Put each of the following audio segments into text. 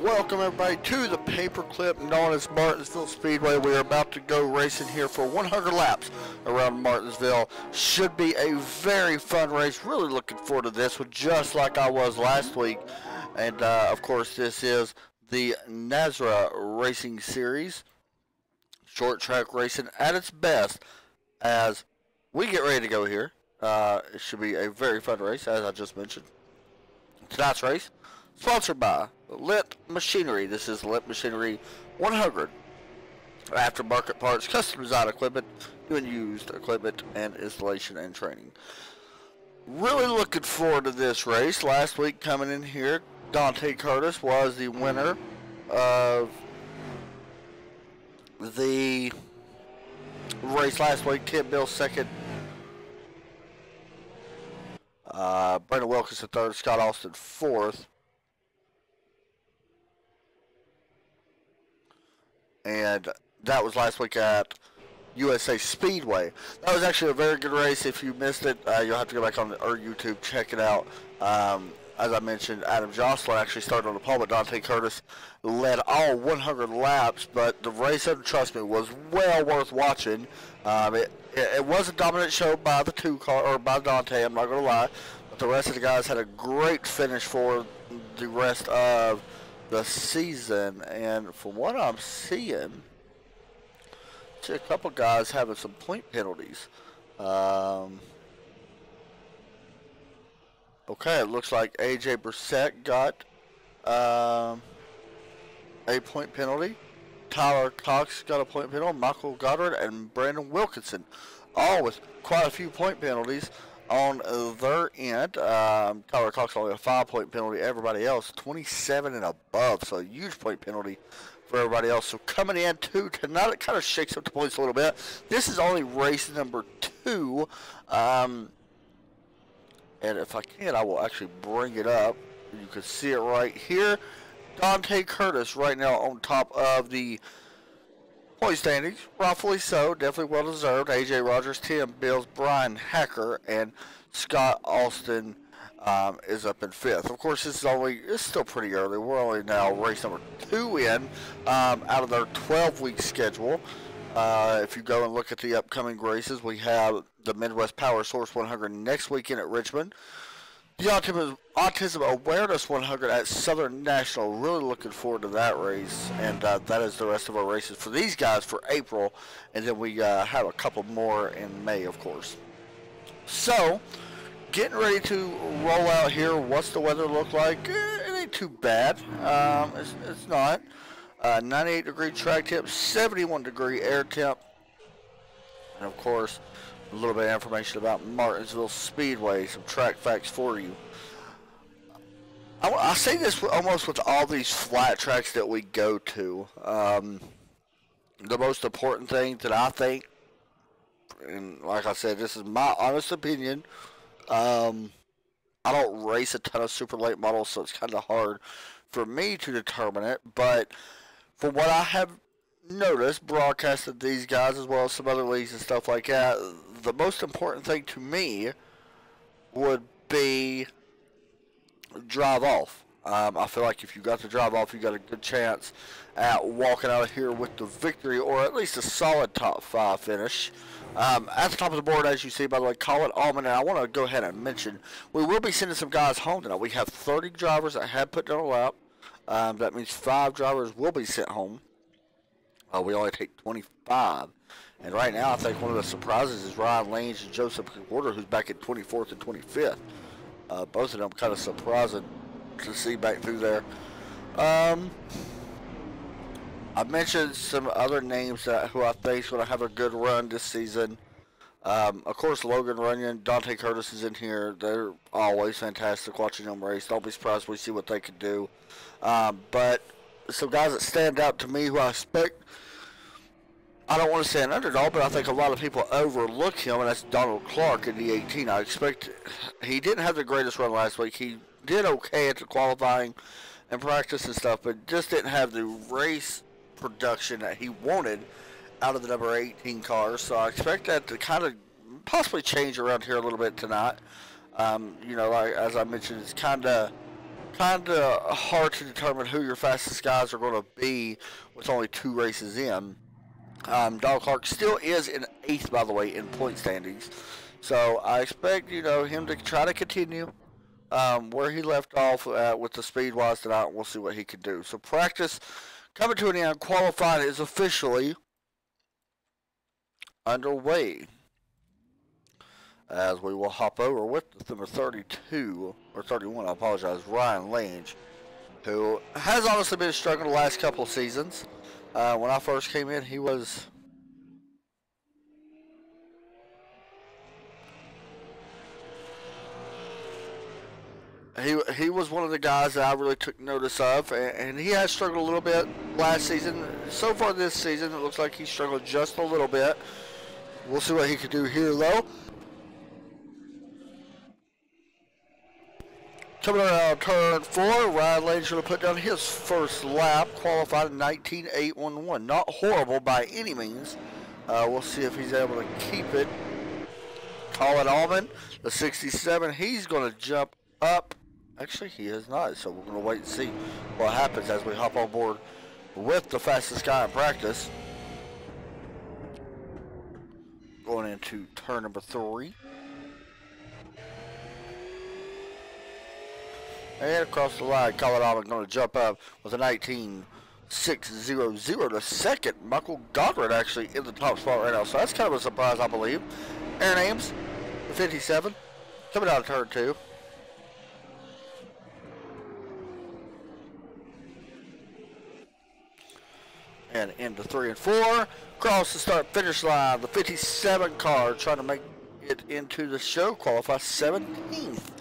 Welcome everybody to the paperclip known as Martinsville Speedway. We are about to go racing here for 100 laps around Martinsville. Should be a very fun race. Really looking forward to this one, just like I was last week. And of course, this is the NASRA Racing Series. Short track racing at its best as we get ready to go here. It should be a very fun race, as I just mentioned. Tonight's race, sponsored by Lent Machinery. This is Lent Machinery 100. Aftermarket parts, custom design equipment, new and used equipment, and installation and training. Really looking forward to this race. Last week coming in here, Dante Curtis was the winner of the race last week. Tim Bill second. Brandon Wilkinson third. Scott Austin fourth. And that was last week at USA Speedway. That was actually a very good race. If you missed it, you'll have to go back on our YouTube, check it out. As I mentioned, Adam Jocelyn actually started on the pole, but Dante Curtis led all 100 laps. But the race, trust me, was well worth watching. It was a dominant show by the two car, or by Dante, I'm not going to lie. But the rest of the guys had a great finish for the rest of the season. And from what I'm seeing, see a couple guys having some point penalties. Okay, it looks like AJ Brissett got a point penalty. Tyler Cox got a point penalty. Michael Goddard and Brandon Wilkinson, all with quite a few point penalties on their end. Tyler Cox only a 5-point penalty. Everybody else 27 and above, so a huge point penalty for everybody else. So coming in tonight, it kind of shakes up the points a little bit. This is only race number 2. And if I can, I will actually bring it up. You can see it right here. Dante Curtis right now on top of the point standings. Rightfully so. Definitely well deserved. AJ Rogers, Tim Bills, Brian Hacker, and Scott Austin is up in 5th. Of course, it's still pretty early. We're only now race number 2 in out of their 12-week schedule. If you go and look at the upcoming races, we have the Midwest Power Source 100 next weekend at Richmond. The Autism Awareness 100 at Southern National. Really looking forward to that race. And that is the rest of our races for these guys for April. And then we have a couple more in May, of course. So, getting ready to roll out here. What's the weather look like? It ain't too bad. It's not. 98-degree track temp, 71-degree air temp. And, of course, a little bit of information about Martinsville Speedway, some track facts for you. I say this almost with all these flat tracks that we go to. The most important thing that I think, and like I said, this is my honest opinion, I don't race a ton of super late models, so it's kind of hard for me to determine it, but from what I have noticed, broadcasted these guys as well as some other leagues and stuff like that, the most important thing to me would be drive off. I feel like if you got to drive off, you got a good chance at walking out of here with the victory, or at least a solid top 5 finish. At the top of the board, as you see, by the way, Colin Allman, and I want to go ahead and mention, we will be sending some guys home tonight. We have 30 drivers that have put down a lap. That means 5 drivers will be sent home. We only take 25. And right now, I think one of the surprises is Ryan Lange and Joseph Porter, who's back at 24th and 25th. Both of them kind of surprising to see back through there. I mentioned some other names who I think is going to have a good run this season. Of course, Logan Runyon, Dante Curtis is in here. They're always fantastic watching them race. Don't be surprised we see what they can do. But some guys that stand out to me who I expect, I don't want to say an underdog, but I think a lot of people overlook him, and that's Donald Clark in the 18. I expect he didn't have the greatest run last week. He did okay at the qualifying and practice and stuff, but just didn't have the race production that he wanted out of the number 18 cars. So I expect that to kind of possibly change around here a little bit tonight. You know, like, as I mentioned, it's kind of kind of hard to determine who your fastest guys are going to be with only 2 races in. Dog Clark still is in 8th, by the way, in point standings. So I expect, him to try to continue where he left off with the speed wise tonight. We'll see what he can do. So practice coming to an end. Qualifying is officially underway. As we will hop over with number 32, or 31, I apologize, Ryan Lange, who has honestly been struggling the last couple of seasons. When I first came in, he was one of the guys that I really took notice of, and he has struggled a little bit last season. So far this season, it looks like he struggled just a little bit. We'll see what he can do here, though. Coming around turn 4, Ryan Lane's going to put down his first lap, qualified in 19.811. Not horrible by any means. We'll see if he's able to keep it. Colin Allman, the 67, he's going to jump up. Actually, he is not, so we're going to wait and see what happens as we hop on board with the fastest guy in practice. Going into turn number 3. And across the line, Colin Allman going to jump up with a 19.600. The second, Michael Godwin actually in the top spot right now, so that's kind of a surprise, I believe. Aaron Ames, the 57, coming out of turn 2. And into 3 and 4. Across the start-finish line, the 57 car trying to make it into the show, qualify 17th.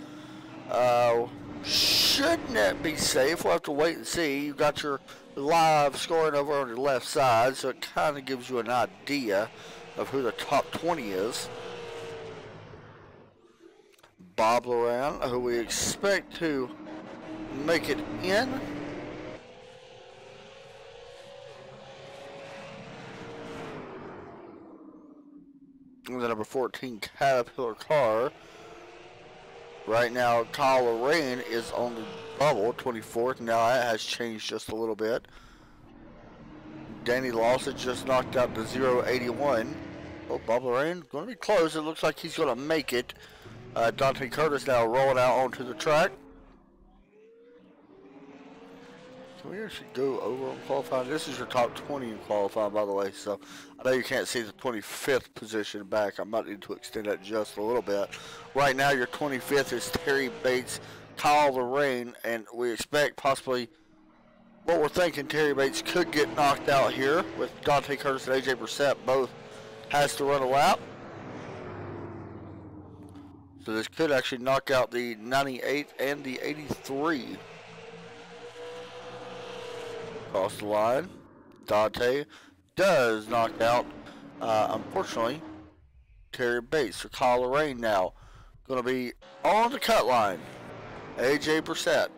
Shouldn't it be safe? We'll have to wait and see. You got your live scoring over on your left side, so it kind of gives you an idea of who the top 20 is. Bob Loran, who we expect to make it in. The number 14 Caterpillar car. Right now, Kyle Lorraine is on the bubble, 24th. Now that has changed just a little bit. Danny Lawson just knocked out the 081. Oh, Bob Lorraine going to be close. It looks like he's going to make it. Dante Curtis now rolling out onto the track. Can we actually go over on qualifying? This is your top 20 in qualifying, by the way. So I know you can't see the 25th position back. I might need to extend that just a little bit. Right now, your 25th is Terry Bates, Kyle Lorraine, and we expect possibly what we're thinking Terry Bates could get knocked out here with Dante Curtis and AJ Brissett both has to run a lap. So this could actually knock out the 98 and the 83. Across the line, Dante does knock out, unfortunately, Terry Bates. So Kyle Lorraine now going to be on the cut line. AJ Brissett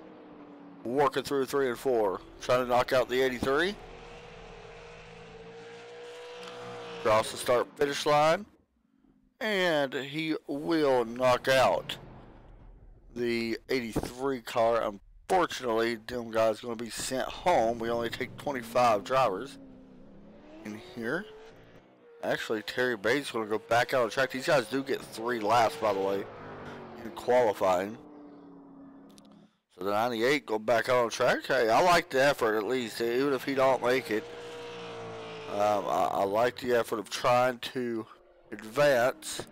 working through 3 and 4, trying to knock out the 83. Across the start-finish line, and he will knock out the 83 car. Unfortunately, them guys going to be sent home. We only take 25 drivers in here. Actually, Terry Bates is going to go back out on track. These guys do get 3 laps, by the way, in qualifying. So the 98 go back out on track. Hey, I like the effort at least, even if he don't make it. I like the effort of trying to advance.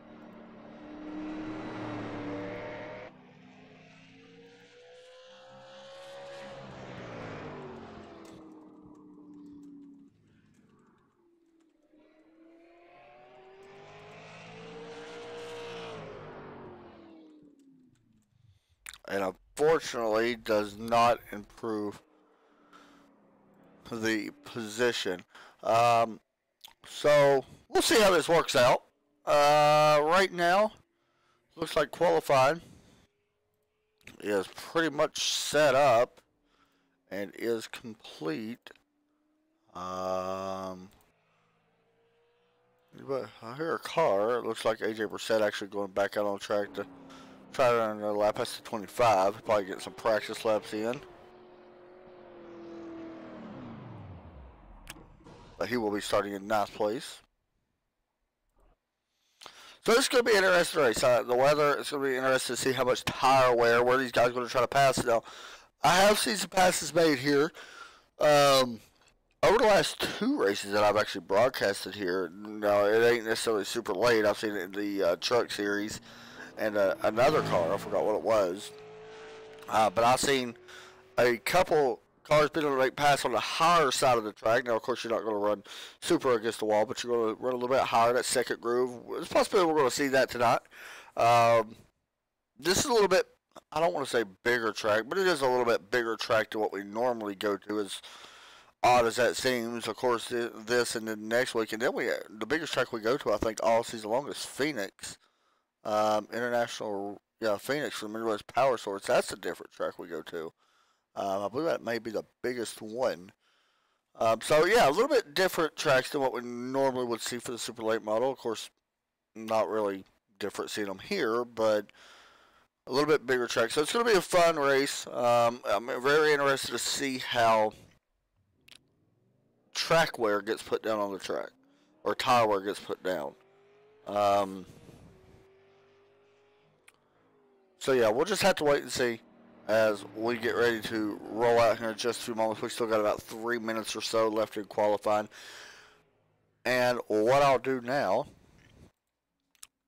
And unfortunately does not improve the position. So we'll see how this works out. Right now, looks like qualifying is pretty much set up and is complete. But I hear a car. It looks like AJ Brissett actually going back out on track to Try to run another lap. That's the 25. Probably get some practice laps in. But he will be starting in ninth place. So this is going to be an interesting race. The weather, it's going to be interesting to see how much tire wear, where these guys are going to try to pass. Now, I have seen some passes made here. Over the last two races that I've actually broadcasted here, no, it ain't necessarily super late. I've seen it in the truck series and another car. I forgot what it was. But I've seen a couple cars being able to make pass on the higher side of the track. Now, of course, you're not going to run super against the wall, but you're going to run a little bit higher, that second groove. It's possible we're going to see that tonight. This is a little bit, I don't want to say bigger track, but it is a little bit bigger track than what we normally go to, as odd as that seems. Of course, this and then next week. And then the biggest track we go to, I think, all season long is Phoenix. International, Phoenix for the Midwest Power Source. That's a different track we go to. I believe that may be the biggest one. So, yeah, a little bit different tracks than what we normally would see for the super late model. Of course, not really different seeing them here, but a little bit bigger track. So it's going to be a fun race. I'm very interested to see how track wear gets put down on the track, or tire wear gets put down. So yeah, we'll just have to wait and see as we get ready to roll out here in just a few moments. We still got about 3 minutes or so left in qualifying. And what I'll do now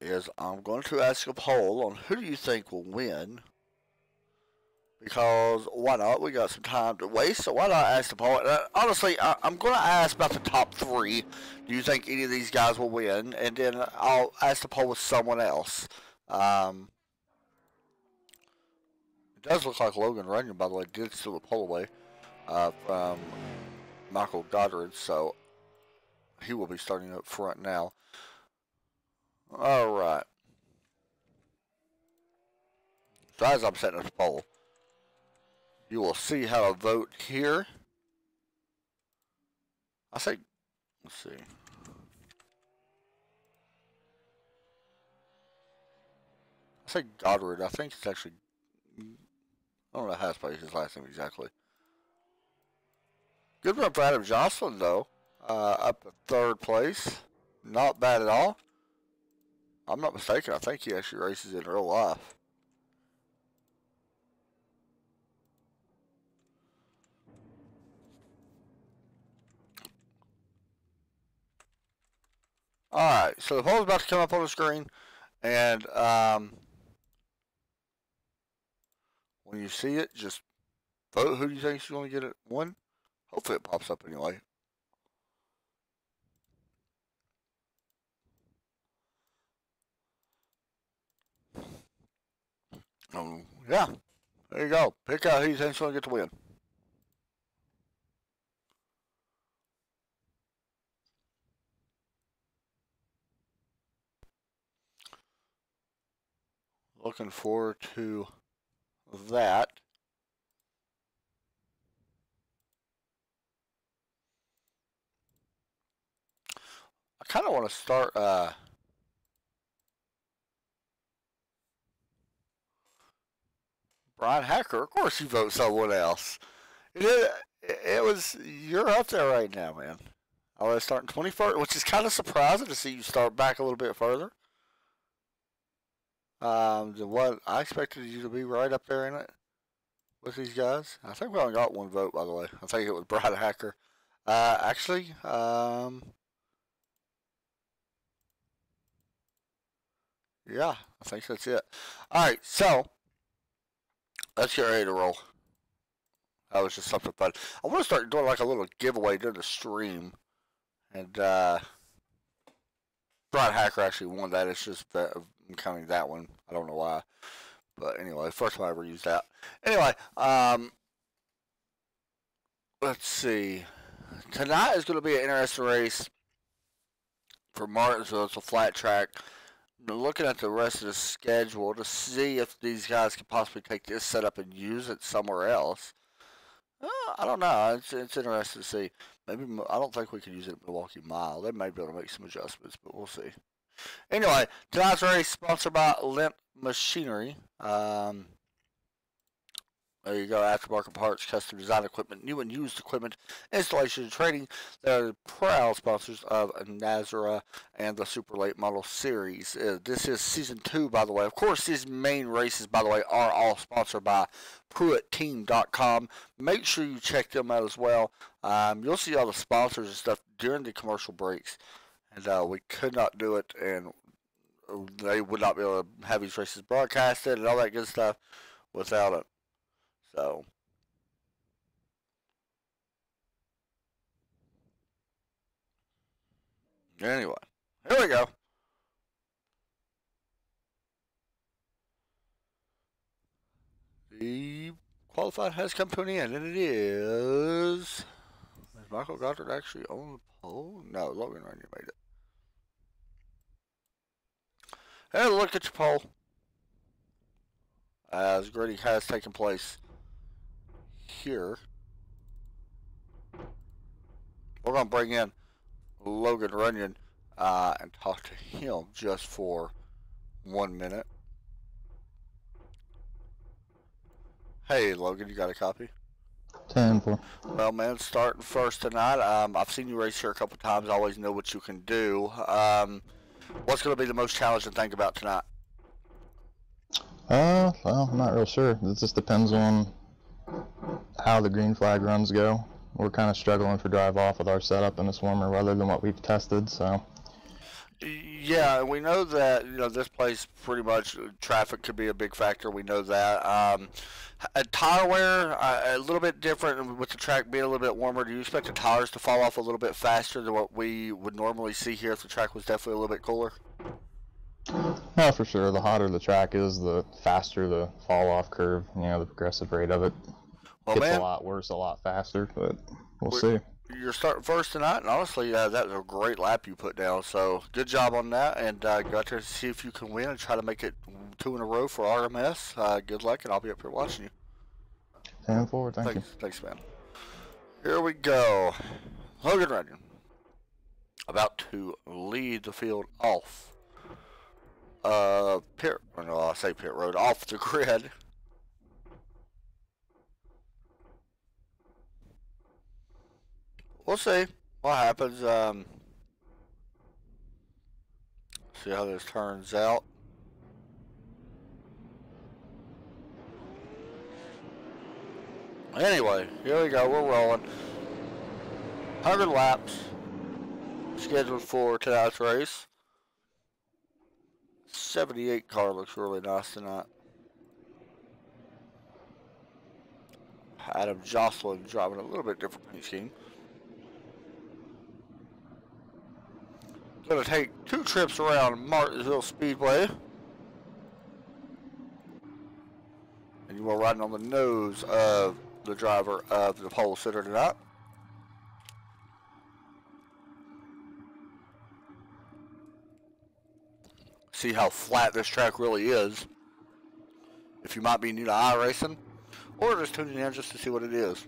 is I'm going to ask a poll on who do you think will win. Because why not? We got some time to waste, so why not ask the poll? Honestly, I'm going to ask about the top three. Do you think any of these guys will win? And then I'll ask the poll with someone else. It does look like Logan Runyon, by the way, did steal the pole away from Michael Goddard, so he will be starting up front now. All right. So as I'm setting up the poll, you will see how to vote here. Let's see. I say Goddard. I think it's actually, I don't know how to spell his last name exactly. Good run for Adam Jocelyn, though. Up to third place. Not bad at all. I'm not mistaken. I think he actually races in real life. Alright, so the poll's about to come up on the screen. And when you see it, just vote who you think is going to get it won. Hopefully it pops up anyway. Yeah, there you go. Pick out who you think's going to get the win. Looking forward to that. I kind of want to start Brian Hacker. Of course you vote someone else. It was, you're up there right now, man. I was starting 21st, which is kind of surprising to see you start back a little bit further. What I expected you to be right up there in it with these guys. I think we only got one vote, by the way. I think it was Brian Hacker. Actually, yeah, I think that's it. All right, so let's get ready to roll. That was just something fun. I want to start doing like a little giveaway during the stream, and Brian Hacker actually won that. It's just that I'm counting that one. I don't know why, but anyway, first time I ever used that. Anyway, let's see. Tonight is going to be an interesting race for Martinsville. It's a flat track. I'm looking at the rest of the schedule to see if these guys could possibly take this setup and use it somewhere else. I don't know. It's interesting to see. Maybe I don't think we can use it at Milwaukee Mile. They may be able to make some adjustments, but we'll see. Anyway, tonight's race sponsored by Lent Machinery. There you go, aftermarket parts, custom design equipment, new and used equipment, installation and training. They're proud sponsors of NASRA and the Super Late Model Series. This is Season 2, by the way. Of course, these main races, by the way, are all sponsored by PruittTeam.com. Make sure you check them out as well. You'll see all the sponsors and stuff during the commercial breaks. And we could not do it, and they would not be able to have these races broadcasted and all that good stuff without it. So, anyway, here we go. The qualified has come to an end, and it is. Is Michael Goddard actually on the pole? No, Logan Rainier made it. Hey, look at your pole. As grading has taken place here. We're going to bring in Logan Runyon and talk to him just for 1 minute. Hey, Logan, you got a copy? 10-4. Well, man, starting first tonight. I've seen you race here a couple times. I always know what you can do. What's going to be the most challenging thing about tonight? Well, I'm not real sure. It just depends on how the green flag runs go. We're kind of struggling for drive off with our setup in this warmer weather than what we've tested, so. Yeah, we know that, this place pretty much traffic could be a big factor. We know that. Tire wear, a little bit different with the track being a little bit warmer. Do you expect the tires to fall off a little bit faster than what we would normally see here if the track was definitely a little bit cooler? Yeah, for sure. The hotter the track is, the faster the fall off curve, the progressive rate of it gets a lot worse, a lot faster, but we'll see. You're starting first tonight, and honestly, that was a great lap you put down, so good job on that, and go out there to see if you can win and try to make it 2 in a row for RMS. Good luck, and I'll be up here watching you. 10-4, thank you. Thanks, man. Here we go. Logan Runyon about to lead the field off pit road, off the grid. We'll see what happens. See how this turns out. Anyway, here we go. We're rolling. 100 laps scheduled for tonight's race. 78 car looks really nice tonight. Adam Jocelyn driving a little bit different paint scheme. Going to take 2 trips around Martinsville Speedway. And you are riding on the nose of the driver of the pole sitter tonight. See how flat this track really is. If you might be new to iRacing, or just tuning in just to see what it is.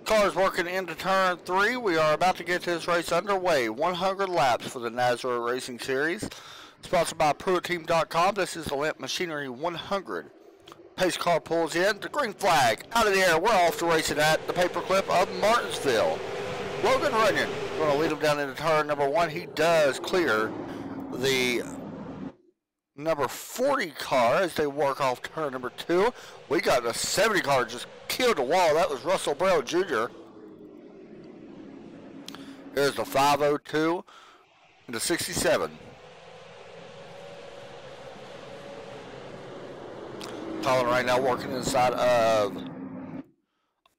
Cars working into turn 3. We are about to get this race underway. 100 laps for the NASRA Racing Series. Sponsored by PruittTeam.com. This is the Lent Machinery 100. Pace car pulls in. The green flag out of the air. We're off to racing at the paperclip of Martinsville. Logan Runyon going to lead him down into turn number 1. He does clear the number 40 car as they work off turn number 2. We got the 70 car just killed the wall. That was Russell Brown Jr. Here's the 502 and the 67. Colin right now working inside of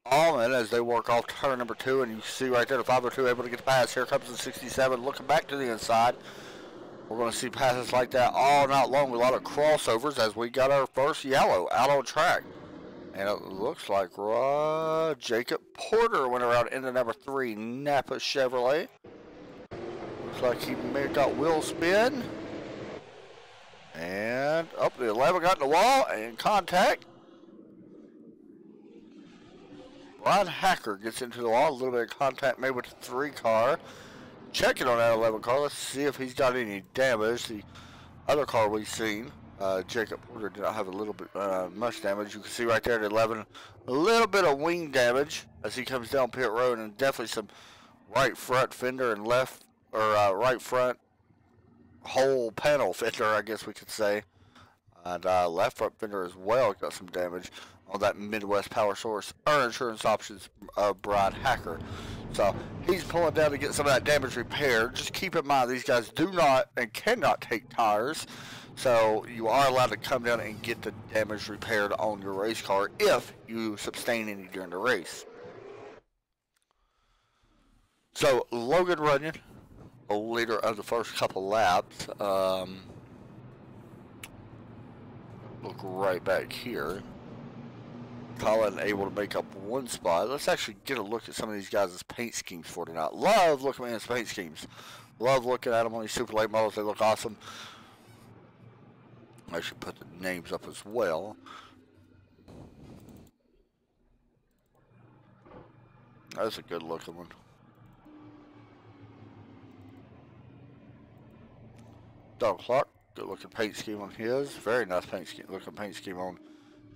Allman as they work off turn number 2, and you see right there the 502 able to get the pass. Here comes the 67 looking back to the inside. We're going to see passes like that all night long with a lot of crossovers as we got our first yellow out on track. And it looks like Jacob Porter went around into number 3, Napa Chevrolet. Looks like he may have got wheel spin. And up the 11 got in the wall and contact. Brian Hacker gets into the wall. A little bit of contact made with the 3 car. Checking on that 11 car. Let's see if he's got any damage. The other car we've seen, Jacob Porter, did not have a little bit much damage. You can see right there at 11, a little bit of wing damage as he comes down pit road, and definitely some right front fender and left, or right front whole panel fender, I guess we could say. And left front fender as well got some damage on that Midwest Power Source Earn Insurance Options Brian Hacker. So he's pulling down to get some of that damage repaired. Just keep in mind these guys do not and cannot take tires. So you are allowed to come down and get the damage repaired on your race car if you sustain any during the race. So Logan Runyon, a leader of the first couple laps. Look right back here. Colin able to make up 1 spot. Let's actually get a look at some of these guys' paint schemes for tonight. Love looking at his paint schemes. Love looking at them on these super late models. They look awesome. I should put the names up as well. That's a good looking one. Don Clark. Good looking paint scheme on his. Very nice paint scheme. Looking paint scheme on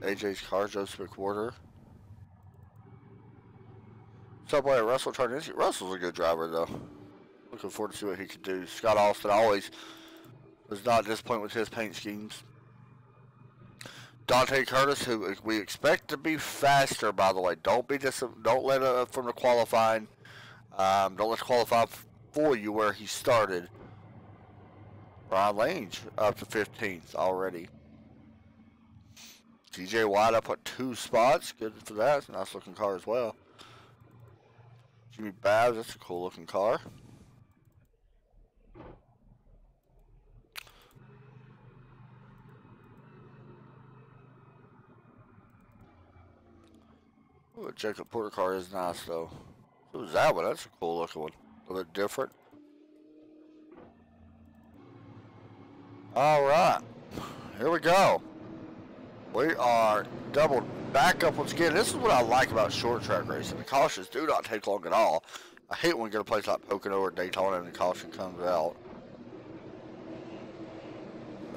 AJ's car. Joseph McWhorter. Subway Russell Charnesi. Russell's a good driver though. Looking forward to see what he can do. Scott Austin always was not disappointed with his paint schemes. Dante Curtis, who we expect to be faster, by the way. Don't let it from the qualifying. Don't let the qualify for you where he started. Ron Lange up to 15th already. TJ White up at 2 spots. Good for that. It's a nice looking car as well. Jimmy Babbs, that's a cool looking car. Ooh, Jacob Porter car is nice though. So is that one? That's a cool looking one. A little bit different. Alright, here we go. We are doubled back up once again. This is what I like about short track racing. The cautions do not take long at all. I hate when we get a place like Pocono or Daytona and the caution comes out.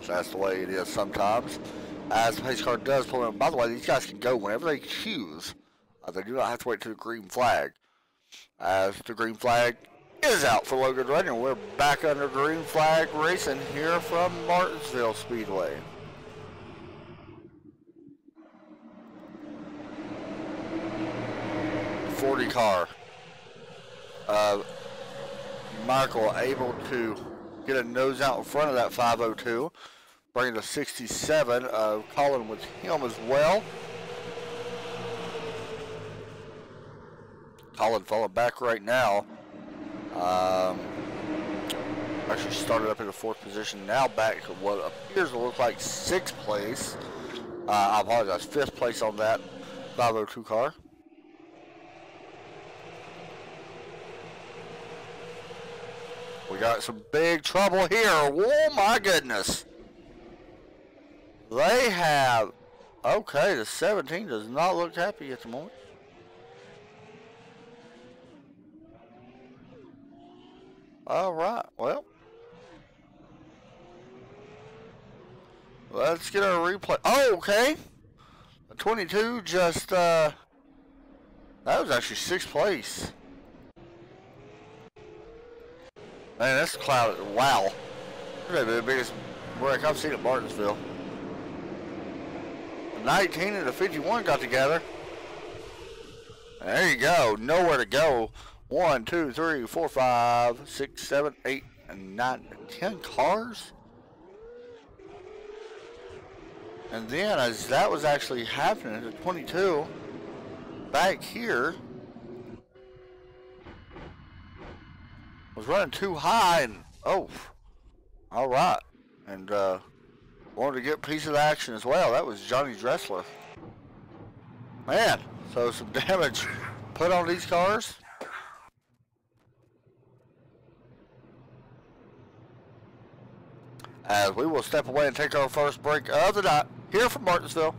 That's the way it is sometimes. As the pace car does pull in. By the way, these guys can go whenever they choose. They do not have to wait till the green flag. As the green flag is out for Logan Runyon. We're back under green flag racing here from Martinsville Speedway. .40 car. Michael able to get a nose out in front of that 502. Bringing the 67. Colin with him as well. Colin falling back right now. Actually started up in the 4th position, now back to what appears to look like 6th place. I apologize, 5th place on that 502 car. We got some big trouble here. Oh my goodness. They have, okay, the 17 does not look happy at the moment. All right, well, let's get our replay. Oh, okay. The 22 just, that was actually 6th place. Man, that's cloud. Wow. That may be the biggest wreck I've seen at Martinsville. The 19 and the 51 got together. There you go. Nowhere to go. 1, 2, 3, 4, 5, 6, 7, 8, and 9, 10 cars. And then as that was actually happening, the 22 back here was running too high, and oh, all right, and wanted to get a piece of the action as well. That was Johnny Dressler. Man, so some damage put on these cars. As we will step away and take our first break of the night here from Martinsville.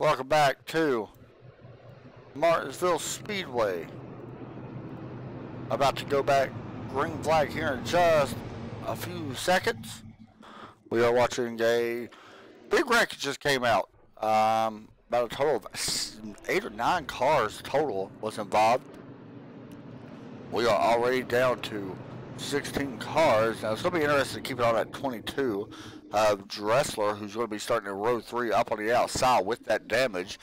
Welcome back to Martinsville Speedway. About to go back green flag here in just a few seconds. We are watching a big wreck just came out. About a total of 8 or 9 cars total was involved. We are already down to 16 cars. Now it's going to be interesting to keep it on at 22 of Dressler, who's going to be starting in row 3 up on the outside with that damage.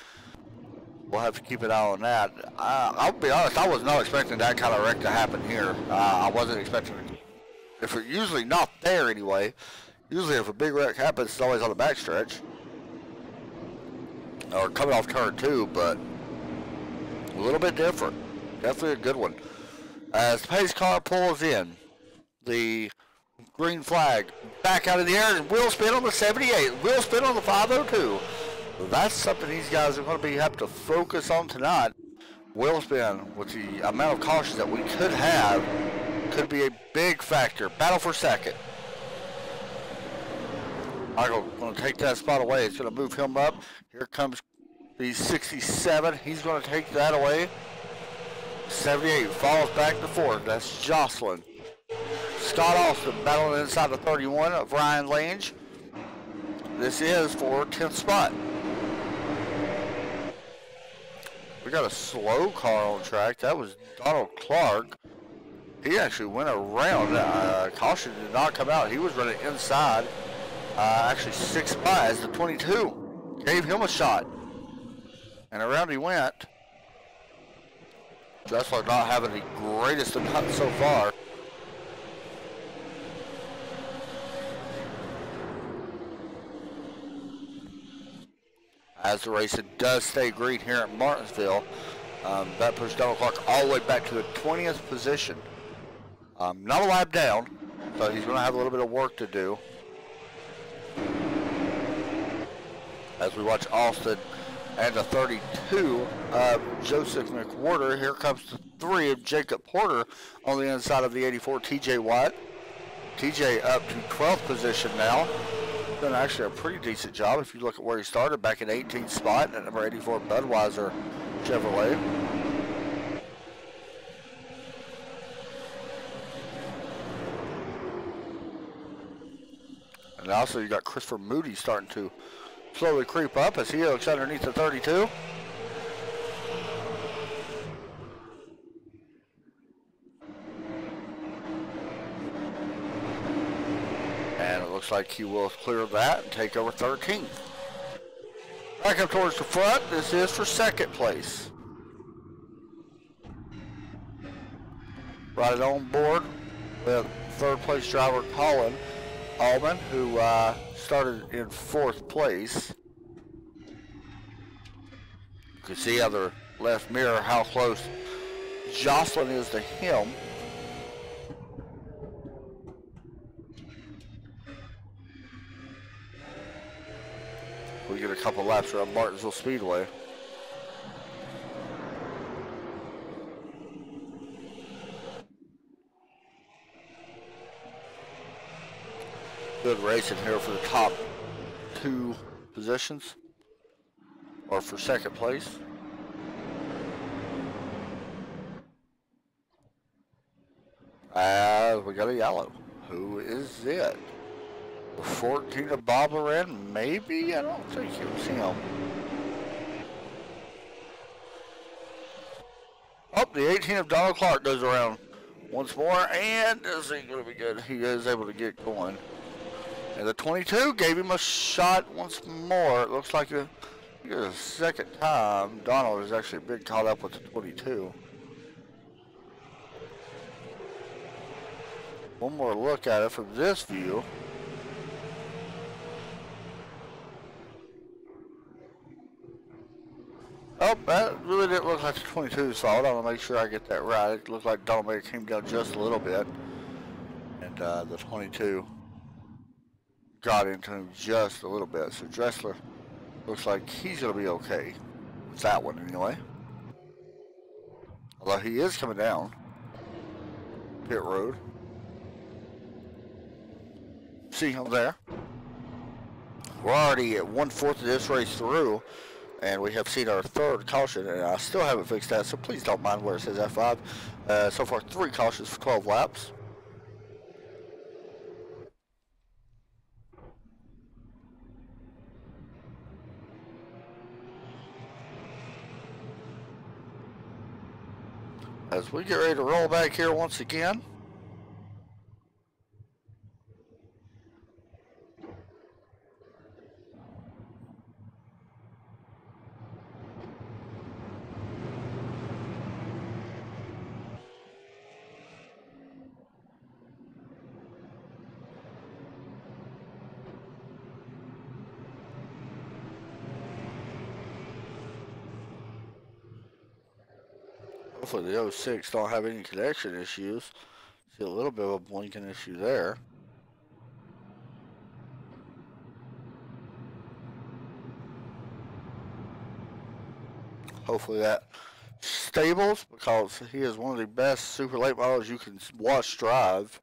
We'll have to keep an eye on that. I'll be honest, I was not expecting that kind of wreck to happen here. I wasn't expecting it. If it's usually not there anyway. Usually if a big wreck happens, it's always on the backstretch. Or coming off turn 2, but a little bit different. Definitely a good one. As the pace car pulls in, the green flag back out of the air and wheel spin on the 78, wheel spin on the 502. That's something these guys are going to have to focus on tonight. Wheel spin with the amount of cautions that we could have could be a big factor. Battle for second. Michael going to take that spot away. It's going to move him up. Here comes the 67. He's going to take that away. 78 falls back to 4th. That's Jocelyn. Scott Austin battling inside the 31 of Ryan Lange. This is for 10th spot. We got a slow car on track. That was Donald Clark. He actually went around. Caution did not come out. He was running inside. Actually 6 spies. The 22 gave him a shot. And around he went. Dressler not having the greatest of hunts so far. As the race does stay green here at Martinsville, that puts Donald Clark all the way back to the 20th position. Not a lap down, so he's going to have a little bit of work to do. As we watch Austin and the 32 of Joseph McWhorter. Here comes the 3 of Jacob Porter on the inside of the 84 TJ Watt. TJ up to 12th position now. Done actually a pretty decent job if you look at where he started back in 18th spot at number 84 Budweiser Chevrolet. And also you got Christopher Moody starting to slowly creep up as he looks underneath the 32. And it looks like he will clear that and take over 13th. Back up towards the front. This is for second place. Right on board with third place driver Colin Allman, who started in 4th place. You can see on the left mirror how close Jocelyn is to him. We get a couple laps around Martinsville Speedway. Good racing here for the top 2 positions, or for second place. We got a yellow. Who is it? 14 of Bob Loren, maybe? I don't think it was him. Oh, the 18 of Donald Clark goes around once more, and this ain't going to be good. He is able to get going. And the 22 gave him a shot once more. It looks like the second time Donald is actually been caught up with the 22. One more look at it from this view. Oh, that really didn't look like the 22's fault. I want to make sure I get that right. It looked like Donald Mayer came down just a little bit. And the 22 got into him just a little bit. So Dressler looks like he's going to be okay with that one anyway. Although he is coming down pit road. See him there. We're already at 1/4 of this race through. And we have seen our third caution, and I still haven't fixed that, so please don't mind where it says F5. So far, 3 cautions for 12 laps. As we get ready to roll back here once again. Hopefully the 06 don't have any connection issues. See a little bit of a blinking issue there. Hopefully that stables, because he is one of the best super late models you can watch drive.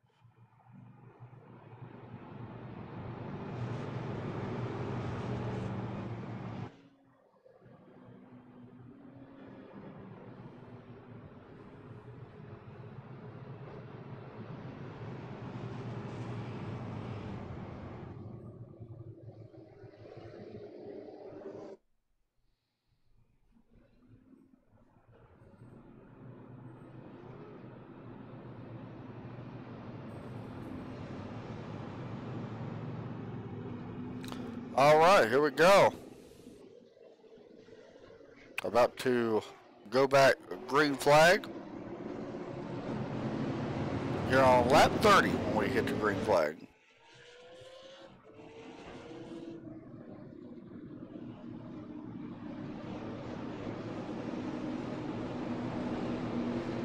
All right, here we go. About to go back green flag. You're on lap 30 when we hit the green flag.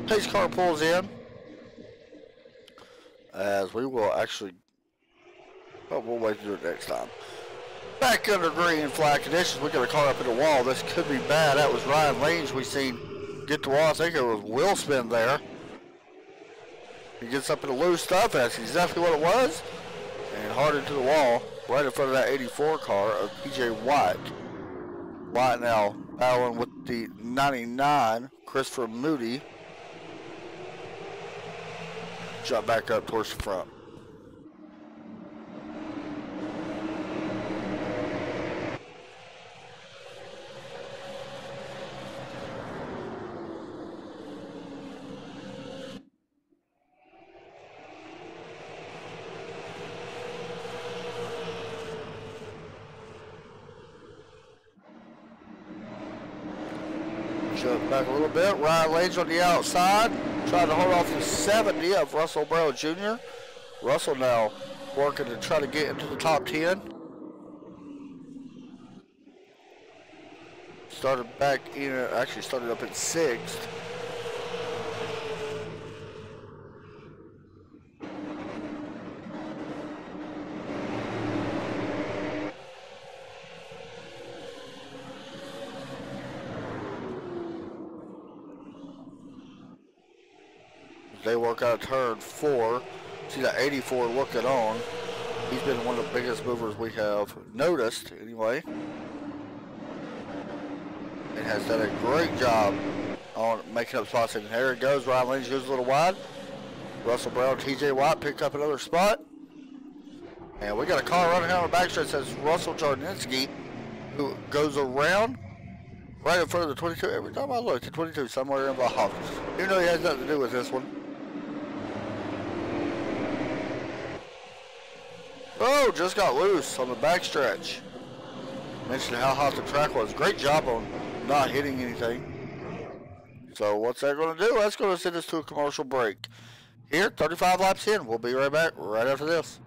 Pace car pulls in. As we will actually, oh, we'll wait to do it next time. Back under green flag conditions, we got a car up in the wall. This could be bad. That was Ryan Lange we seen get the wall. I think it was wheel spin there. He gets up in the loose stuff. That's exactly what it was. And hard into the wall, right in front of that 84 car of PJ White. White now battling with the 99, Christopher Moody. Jump back up towards the front. Jump back a little bit. Ryan Lange on the outside, trying to hold off the 70 of Russell Brown Jr. Russell now working to try to get into the top 10. Started back in, actually started up in 6th. They work out turn 4. See that 84 looking on. He's been one of the biggest movers we have noticed, anyway. And has done a great job on making up spots. And there it goes. Ryan Lange goes a little wide. Russell Brown, TJ White picked up another spot. And we got a car running down the backstretch that says Russell Jarninski, who goes around right in front of the 22. Every time I look, the 22 somewhere involved. Even though he has nothing to do with this one. Oh, just got loose on the backstretch. Mentioned how hot the track was. Great job on not hitting anything. So what's that going to do? That's going to send us to a commercial break. Here, 35 laps in. We'll be right back right after this.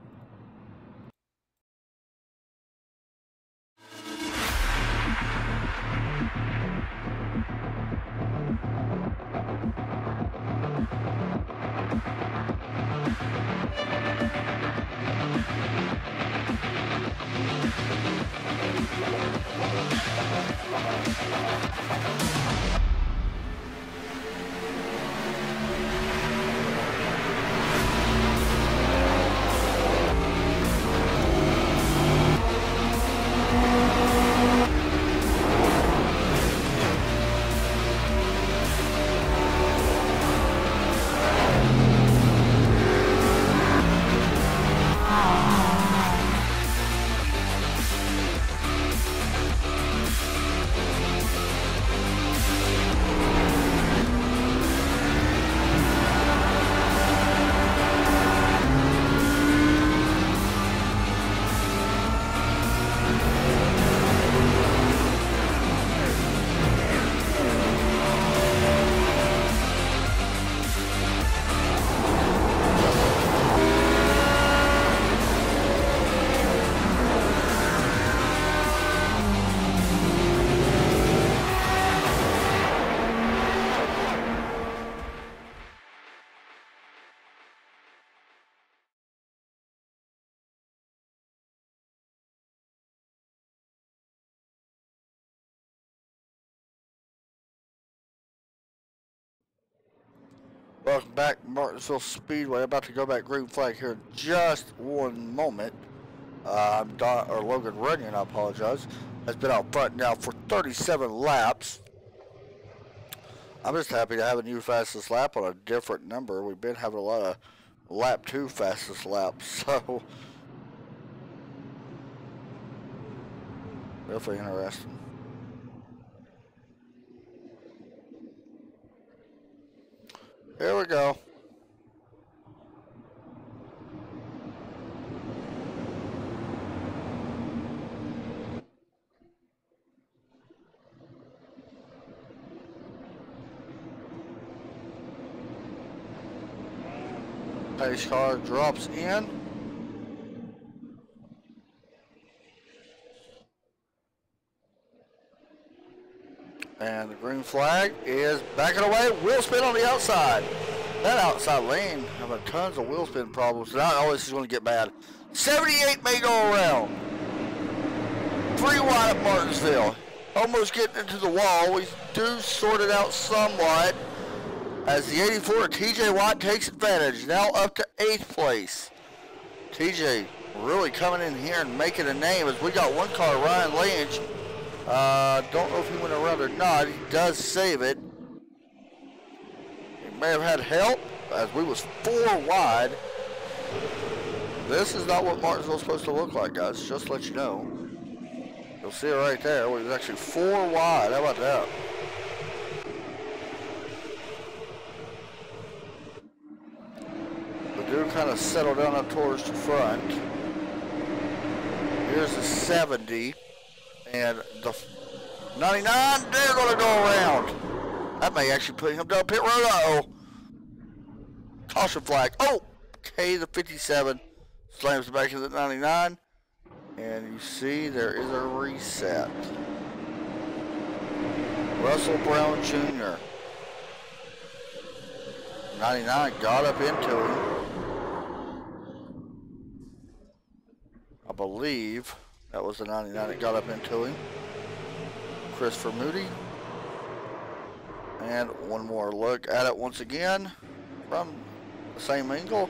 Welcome back, Martinsville Speedway. About to go back green flag here in just one moment. Logan Runyon, I apologize, has been out front now for 37 laps. I'm just happy to have a new fastest lap on a different number. We've been having a lot of lap 2 fastest laps, so definitely interesting. Here we go. Pace car drops in. And the green flag is backing away. Wheel spin on the outside. That outside lane having tons of wheel spin problems. Now this is going to get bad. 78 may go around. 3 wide at Martinsville. Almost getting into the wall. We do sort it out somewhat as the 84 TJ Watt takes advantage. Now up to 8th place. TJ really coming in here and making a name as we got one car, Ryan Lynch. Don't know if he went around or not. He does save it. He may have had help as we was 4 wide. This is not what Martinsville's supposed to look like, guys. Just to let you know. You'll see it right there. We was actually 4 wide. How about that? We do kind of settle down up towards the front. Here's the 70. And the 99, they're going to go around. That may actually put him down pit road. Uh-oh. Caution flag. Oh, okay, the 57 slams back into the 99. And you see there is a reset. Russell Brown Jr. 99 got up into him. I believe that was the 99 that got up into him. Christopher Moody. And one more look at it once again from the same angle.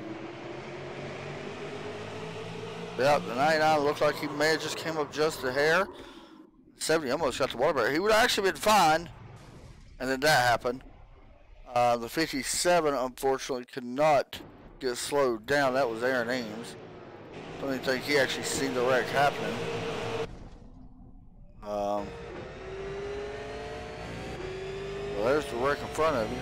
Yeah, the 99 looked like he may have just came up just a hair. 70 almost got the water barrier. He would have actually been fine. And then that happened. The 57 unfortunately could not get slowed down. That was Aaron Ames. Don't even think he actually seen the wreck happening. Well, there's the wreck in front of you.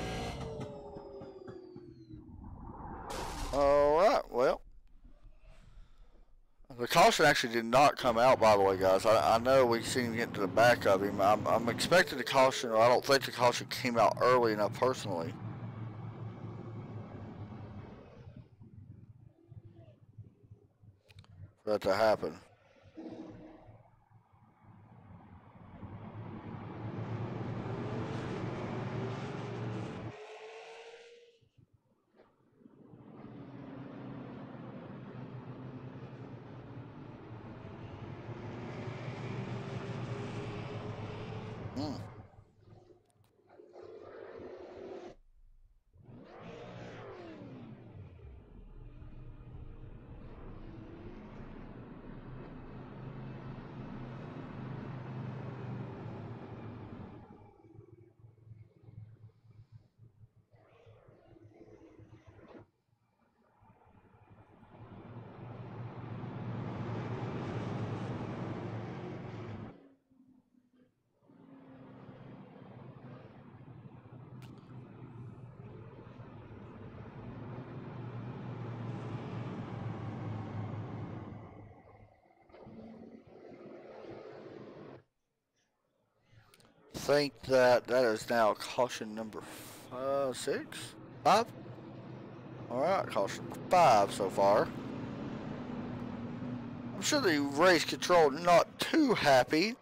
Alright, well. The caution actually did not come out, by the way, guys. I know we seen him get to the back of him. I'm expecting the caution, or I don't think the caution came out early enough personally. For that to happen. Think that is now caution number 6, 5. All right, caution number 5 so far. I'm sure the race control not too happy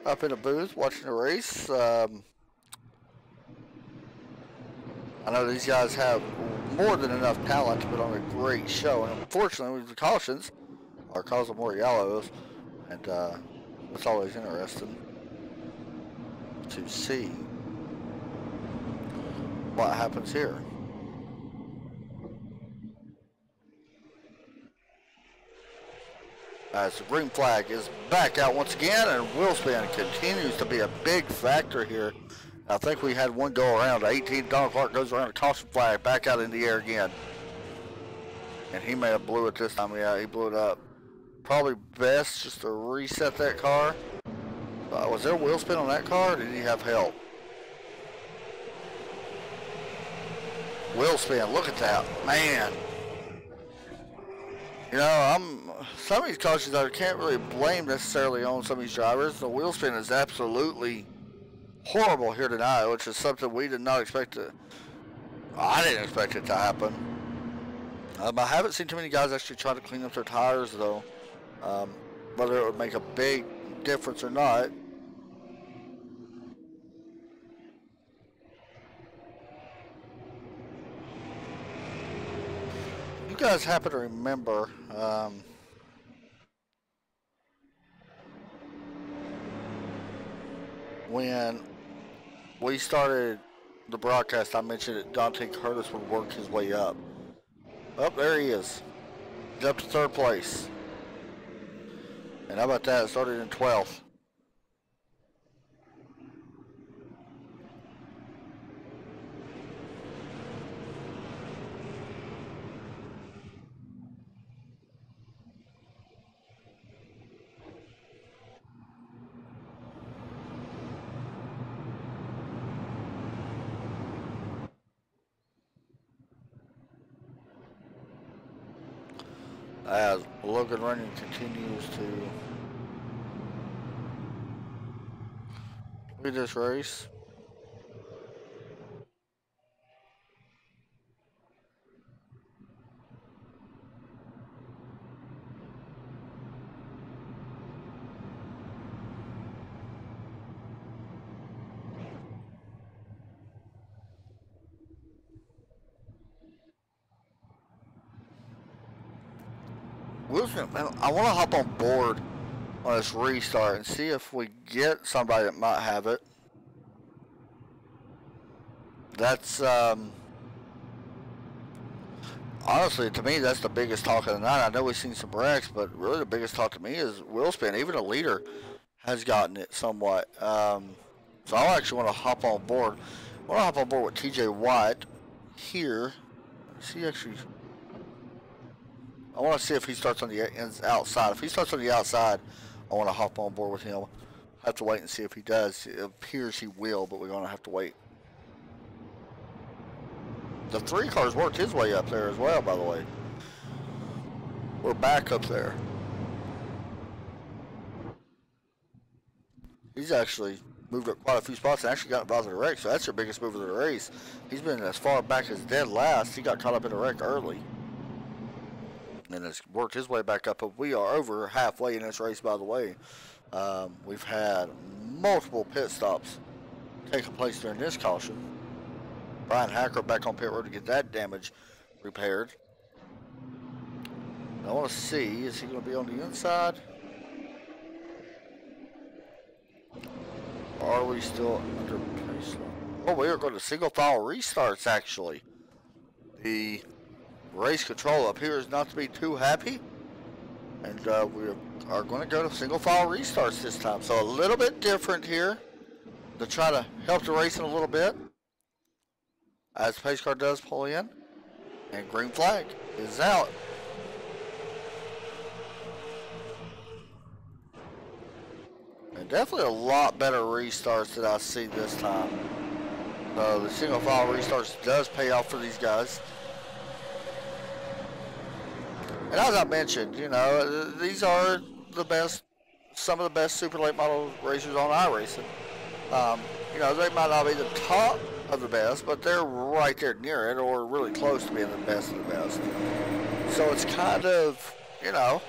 up in the booth watching the race. I know these guys have more than enough talent to put on a great show, and unfortunately, the cautions are causing more yellows, and it's always interesting to see what happens here. As the green flag is back out once again, and wheel spin continues to be a big factor here. I think we had one go around. 18, Donald Clark goes around the caution flag, back out in the air again. And he may have blew it this time. Yeah, he blew it up. Probably best just to reset that car. Was there a wheel spin on that car, or did he have help? Wheel spin, look at that, man. You know, some of these cautions I can't really blame necessarily on some of these drivers. The wheel spin is absolutely horrible here tonight, which is something we did not expect to. I didn't expect it to happen. I haven't seen too many guys actually try to clean up their tires though. Whether it would make a big difference or not. You guys happen to remember when we started the broadcast, I mentioned that Dante Curtis would work his way up. Oh, there he is. He's up to 3rd place. And how about that? It started in 12th. As Logan Runyon continues to lead this race. Wilson, man, I want to hop on board on this restart and see if we get somebody that might have it. That's, honestly, to me, that's the biggest talk of the night. I know we've seen some wrecks, but really the biggest talk to me is wheel spin. Even a leader has gotten it somewhat. So I actually want to hop on board. I want to hop on board with TJ White here. See, actually, I want to see if he starts on the outside. If he starts on the outside, I want to hop on board with him. I have to wait and see if he does. It appears he will, but we're going to have to wait. The 3 cars worked his way up there as well, by the way. We're back up there. He's actually moved up quite a few spots and actually got involved in the wreck, so that's your biggest move of the race. He's been as far back as dead last. He got caught up in a wreck early. And has worked his way back up, but we are over halfway in this race, by the way. We've had multiple pit stops taking place during this caution. Brian Hacker back on pit road to get that damage repaired. I want to see, is he going to be on the inside? Or are we still under pace? Oh, we are going to single file restarts, actually. The race control up here is not to be too happy, and we are going to go to single file restarts this time, so a little bit different here to try to help the racing a little bit as the pace car does pull in, and green flag is out. And definitely a lot better restarts that I see this time. The single file restarts does pay off for these guys. And as I mentioned, you know, these are the best, some of the best super late model racers on iRacing. You know, they might not be the top of the best, but they're right there near it, or really close to being the best of the best. So it's kind of, you know,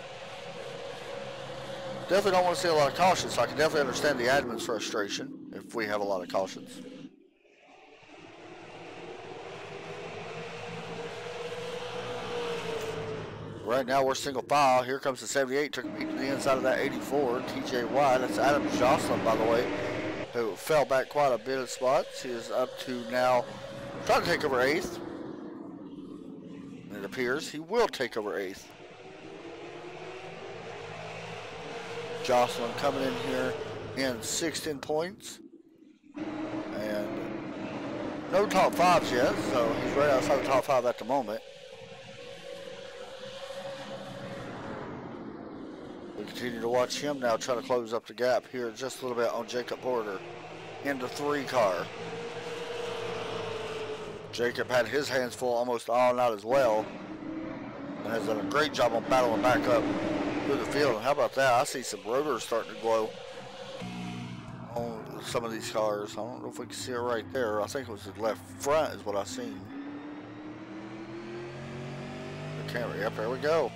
definitely don't want to see a lot of cautions. So I can definitely understand the admin's frustration if we have a lot of cautions. Right now we're single file. Here comes the 78. Took me to the inside of that 84. TJ White. That's Adam Jocelyn, by the way, who fell back quite a bit of spots. He is up to now trying to take over 8th. And it appears he will take over 8th. Jocelyn coming in here in 16 points. And no top fives yet, so he's right outside the top five at the moment. We continue to watch him now try to close up the gap here just a little bit on Jacob Porter in the 3 car. Jacob had his hands full almost all night as well, and has done a great job on battling back up through the field. And how about that? I see some rotors starting to glow on some of these cars. I don't know if we can see it right there. I think it was the left front is what I seen. The camera, yep, there we go.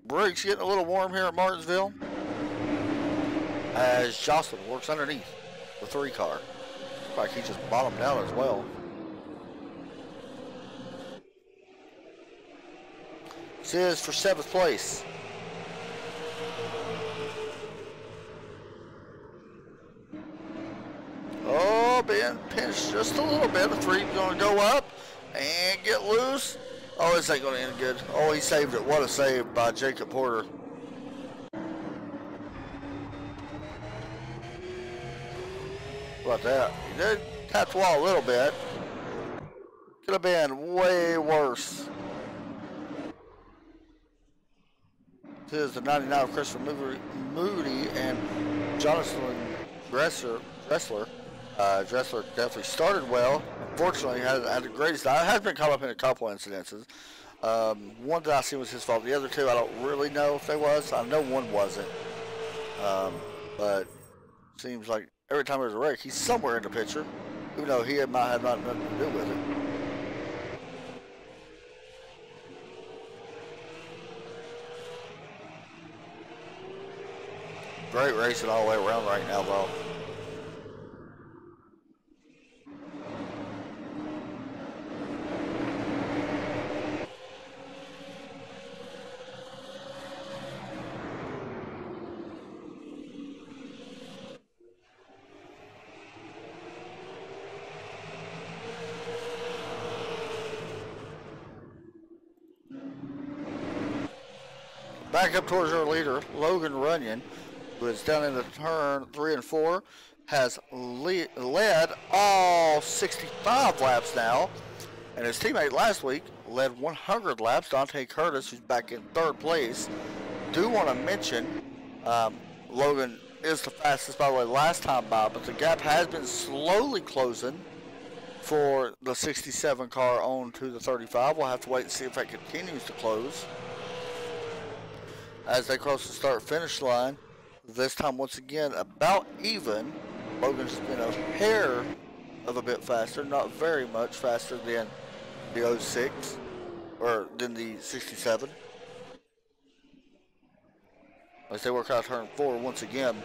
Brakes getting a little warm here at Martinsville as Jocelyn works underneath the 3 car. Looks like he just bottomed out as well. This is for 7th place. Oh, being pinched just a little bit. The 3 is going to go up and get loose. Oh, this ain't going to end good. Oh, he saved it. What a save by Jacob Porter. How about that? He did tap the wall a little bit. Could have been way worse. This is the 99 of Christopher Moody and Jonathan Dressler. Dressler definitely started well. Unfortunately, had the greatest. I have been caught up in a couple incidences. One that I seen was his fault. The other 2, I don't really know if they was. I know one wasn't. But seems like every time there's a wreck, he's somewhere in the picture, even though he might have not nothing to do with it. Great racing all the way around right now, though. Back up towards our leader, Logan Runyon, who is down in the turn 3 and 4, has led all 65 laps now, and his teammate last week led 100 laps, Dante Curtis, who's back in 3rd place. Do want to mention Logan is the fastest, by the way, last time by, but the gap has been slowly closing for the 67 car on to the 35. We'll have to wait and see if that continues to close as they cross the start-finish line. This time, once again, about even. Logan's been a hair of a bit faster, not very much faster than the 06, or than the 67. As they work out turn 4 once again.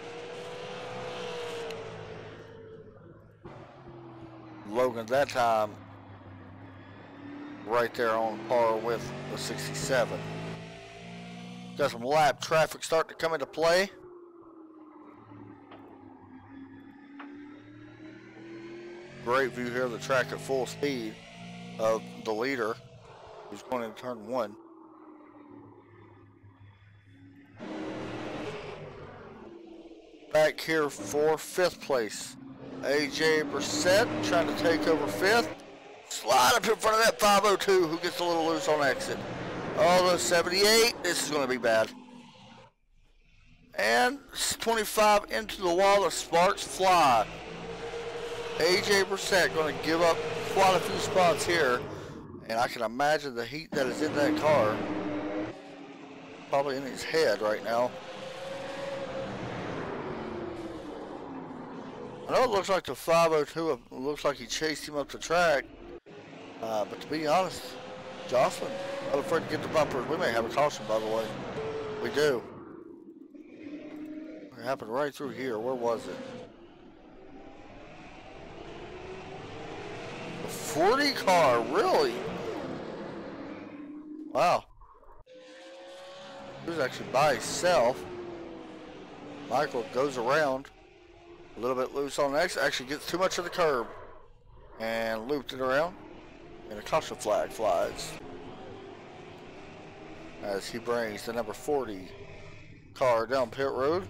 Logan that time right there on par with the 67. Got some lap traffic starting to come into play. Great view here of the track at full speed of the leader who's going into turn 1. Back here for 5th place. AJ Brissett trying to take over 5th. Slide up in front of that 502 who gets a little loose on exit. Oh, the 78, this is going to be bad. And 25 into the wall, the sparks fly. AJ Brissett going to give up quite a few spots here. And I can imagine the heat that is in that car. Probably in his head right now. I know it looks like the 502, looks like he chased him up the track. But to be honest, Jocelyn, I'm afraid to get the bumpers. We may have a caution, by the way. We do. It happened right through here. Where was it? The 40 car, really? Wow. He was actually by himself. Michael goes around. A little bit loose on the exit. Actually gets too much of the curb. And looped it around. And a caution flag flies. as he brings the number 40 car down pit road.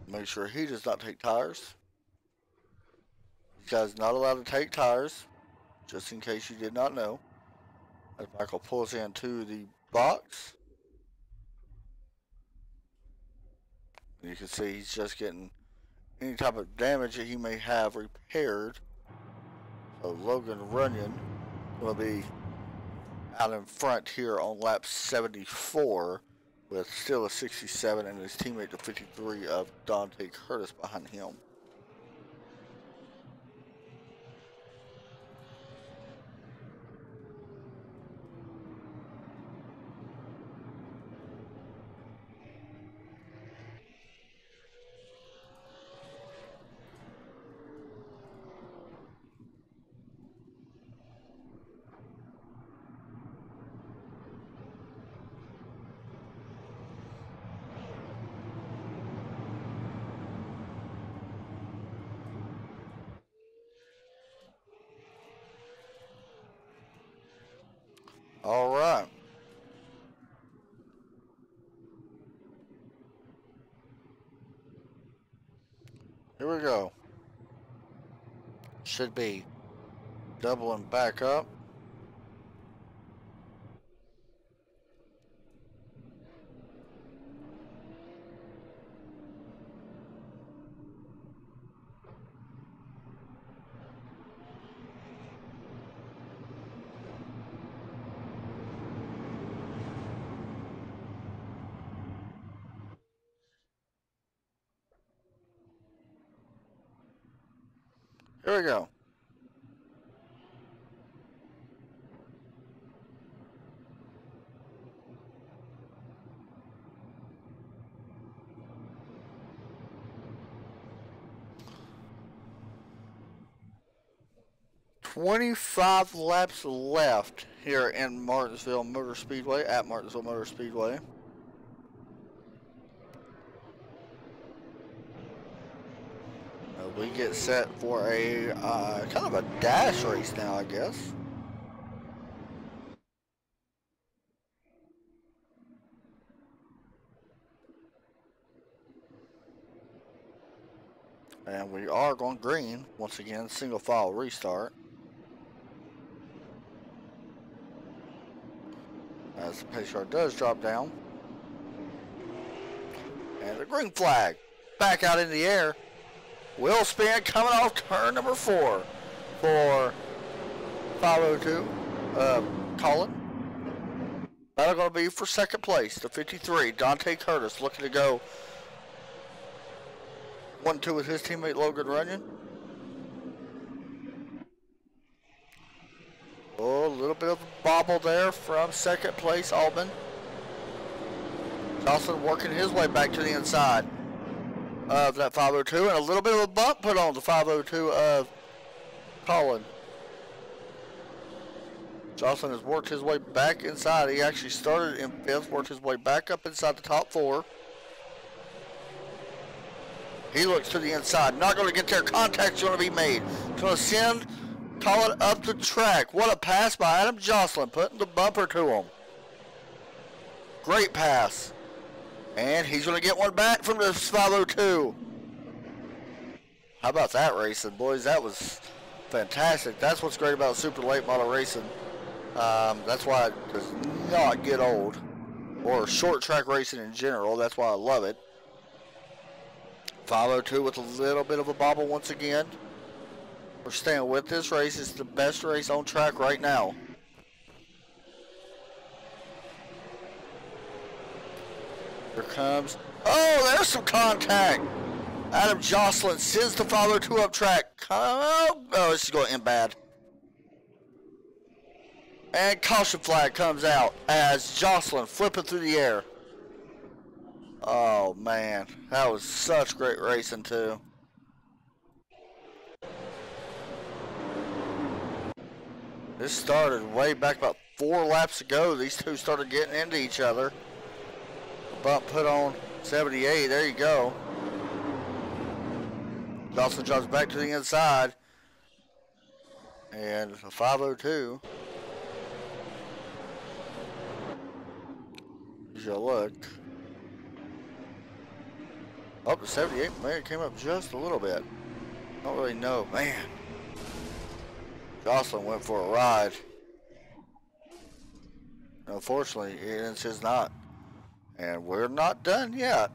Make sure he does not take tires. This guy's not allowed to take tires, just in case you did not know. As Michael pulls into the box. You can see he's just getting any type of damage that he may have repaired. So Logan Runyon will be out in front here on lap 74 with still a 67 and his teammate the 53 of Dante Curtis behind him. All right. Here we go. Should be doubling back up. Here we go. "25 laps left here in Martinsville Motor Speedway, at Martinsville Motor Speedway. We get set for a kind of a dash race now, I guess. And we are going green once again, single file restart. As the pace car does drop down. And the green flag back out in the air. Wheel spin coming off turn number 4 for 502 Colin. That'll going to be for second place, the 53, Dante Curtis, looking to go 1-2 with his teammate Logan Runyon. Oh, a little bit of a bobble there from second place, Albin. Johnson working his way back to the inside of that 502, and a little bit of a bump put on the 502 of Colin. Johnson has worked his way back inside. He actually started in 5th, worked his way back up inside the top 4. He looks to the inside, not going to get there. Contact's going to be made. Going to send Colin up the track. What a pass by Adam Jocelyn, putting the bumper to him. Great pass. And he's going to get one back from the 502. How about that racing, boys? That was fantastic. That's what's great about super late model racing. That's why it does not get old. Or short track racing in general. That's why I love it. 502 with a little bit of a bobble once again. We're staying with this race. It's the best race on track right now. Here comes, oh, there's some contact. Adam Jocelyn sends the 502 up track. Oh, this is going to end bad. And caution flag comes out as Jocelyn flipping through the air. Oh, man. That was such great racing, too. This started way back about 4 laps ago. These two started getting into each other. Bump put on 78. There you go. Jocelyn drops back to the inside. And a 502 as you look. Up to 78, man, it came up just a little bit. Don't really know, man. Jocelyn went for a ride. Unfortunately, it's just not. And we're not done yet.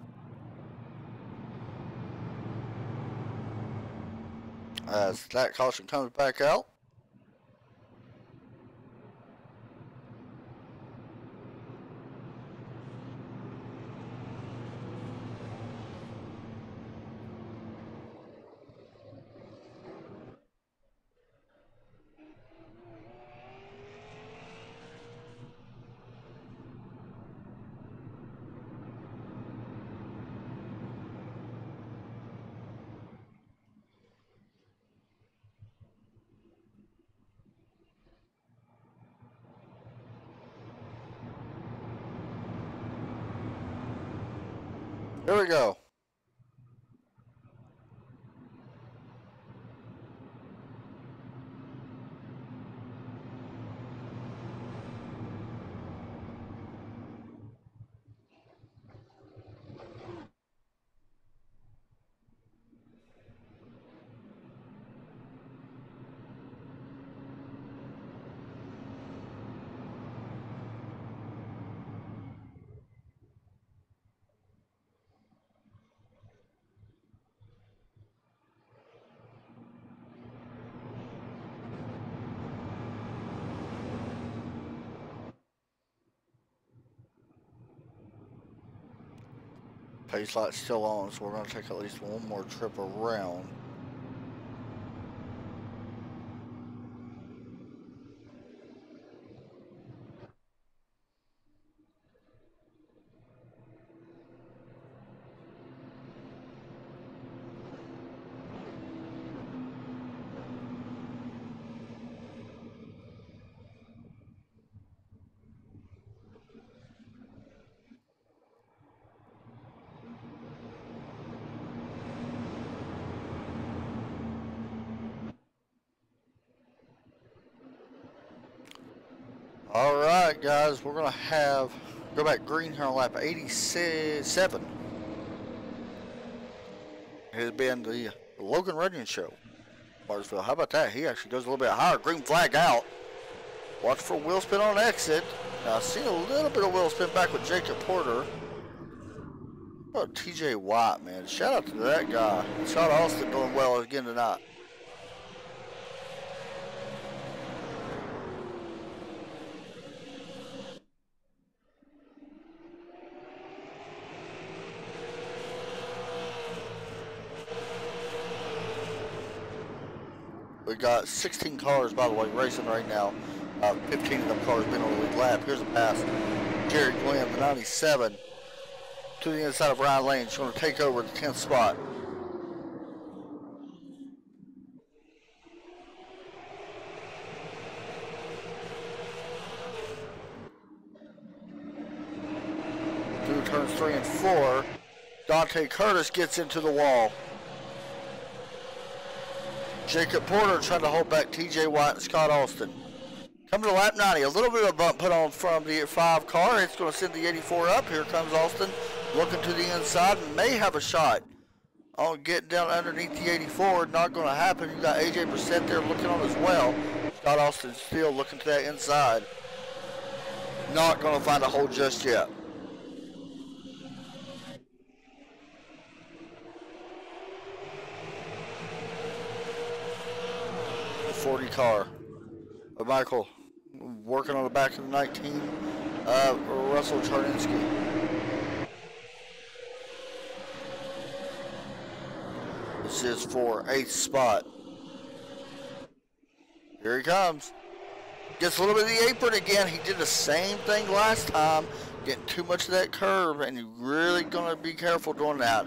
As that caution comes back out. Here we go. Pace light's still on, so we're going to take at least one more trip around. Alright guys, we're going to go back green here on lap 87. It has been the Logan Runyon Show. Martinsville, how about that? He actually goes a little bit higher. Green flag out. Watch for wheel spin on exit. Now I see a little bit of wheel spin back with Jacob Porter. How about TJ White, man? Shout out to that guy. Scott Austin doing well again tonight. We got 16 cars, by the way, racing right now. 15 of them cars been on the lead lap. Here's a pass. Jared Glenn, the 97, to the inside of Ryan Lane. She's going to take over the 10th spot. Through turns 3 and 4, Dante Curtis gets into the wall. Jacob Porter trying to hold back TJ White and Scott Austin. Coming to lap 90, a little bit of a bump put on from the 5 car. It's going to send the 84 up. Here comes Austin looking to the inside and may have a shot on getting down underneath the 84. Not going to happen. You got AJ Brissett there looking on as well. Scott Austin still looking to that inside. Not going to find a hole just yet. 40 car. Michael working on the back of the 19. Russell Charninsky. This is for 8th spot. Here he comes. Gets a little bit of the apron again. He did the same thing last time, getting too much of that curve, and you're really going to be careful doing that.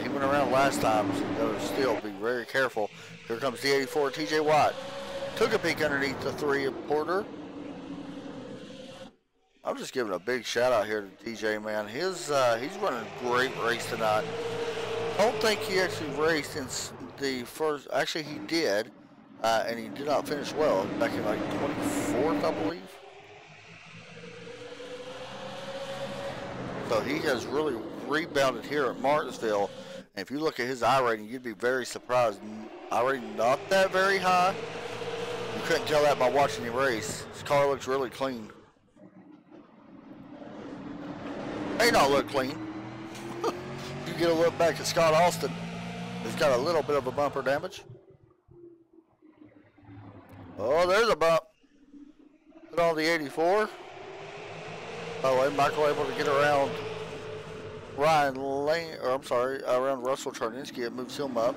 He went around last time, so you got to still be very careful. Here comes the 84, TJ Watt. Took a peek underneath the 3 of Porter. I'm just giving a big shout out here to TJ, man. He's running a great race tonight. I don't think he actually raced in the first, actually he did, and he did not finish well, back in like 24th, I believe. though. He has really rebounded here at Martinsville. And if you look at his I rating, you'd be very surprised. I rating not that very high. You couldn't tell that by watching him race. His car looks really clean. May not look clean. You get a look back at Scott Austin. He's got a little bit of a bumper damage. Oh, there's a bump. Put on the 84. By the way, Michael able to get around Ryan Lane, or I'm sorry, around Russell Charninsky. It moves him up.